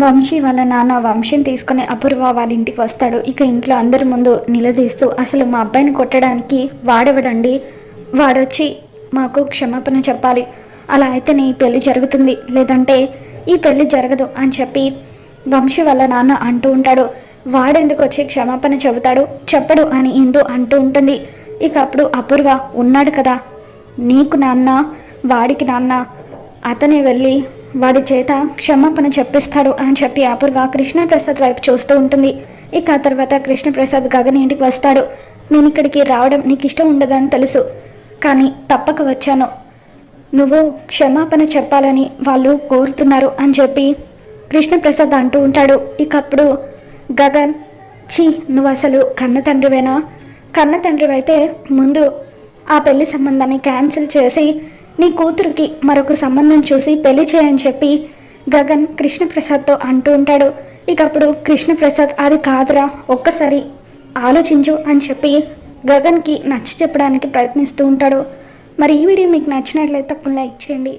వంశీ వాళ్ళ నాన్న వంశీని తీసుకుని అపూర్వ వాళ్ళ ఇంటికి వస్తాడు. ఇక ఇంట్లో అందరి ముందు నిలదీస్తూ, అసలు మా అబ్బాయిని కొట్టడానికి వాడెవడండి, వాడొచ్చి మాకు క్షమాపణ చెప్పాలి, అలా అయితేనే ఈ పెళ్లి జరుగుతుంది, లేదంటే ఈ పెళ్లి జరగదు అని చెప్పి వంశీ వాళ్ళ నాన్న అంటూ ఉంటాడు. వాడెందుకు వచ్చి క్షమాపణ చెబుతాడు, చెప్పడు అని ఇందు అంటూ ఉంటుంది. ఇక అప్పుడు అపూర్వ, ఉన్నాడు కదా నీకు నాన్న, వాడికి నాన్న, అతనే వెళ్ళి వాడి చేత క్షమాపణ చెప్పిస్తాడు అని చెప్పి అపూర్వ కృష్ణప్రసాద్ వైపు చూస్తూ ఉంటుంది. ఇక ఆ తర్వాత కృష్ణప్రసాద్ గగన్ ఇంటికి వస్తాడు. నేను ఇక్కడికి రావడం నీకు ఇష్టం ఉండదని తెలుసు, కానీ తప్పక వచ్చాను, నువ్వు క్షమాపణ చెప్పాలని వాళ్ళు కోరుతున్నారు అని చెప్పి కృష్ణప్రసాద్ అంటూ ఉంటాడు. ఇక అప్పుడు గగన్, నువ్వు అసలు కన్న తండ్రివేనా? కన్న తండ్రివైతే ముందు ఆ పెళ్లి సంబంధాన్ని క్యాన్సిల్ చేసి నీ కూతురికి మరొక సంబంధం చూసి పెళ్లి చేయని చెప్పి గగన్ కృష్ణప్రసాద్తో అంటూ ఉంటాడు. ఇక అప్పుడు కృష్ణప్రసాద్, అది కాదురా, ఒక్కసారి ఆలోచించు అని చెప్పి గగన్కి నచ్చ చెప్పడానికి ప్రయత్నిస్తూ ఉంటాడు. మరి ఈ వీడియో మీకు నచ్చినట్లయితే తప్పకుండా లైక్ చేయండి.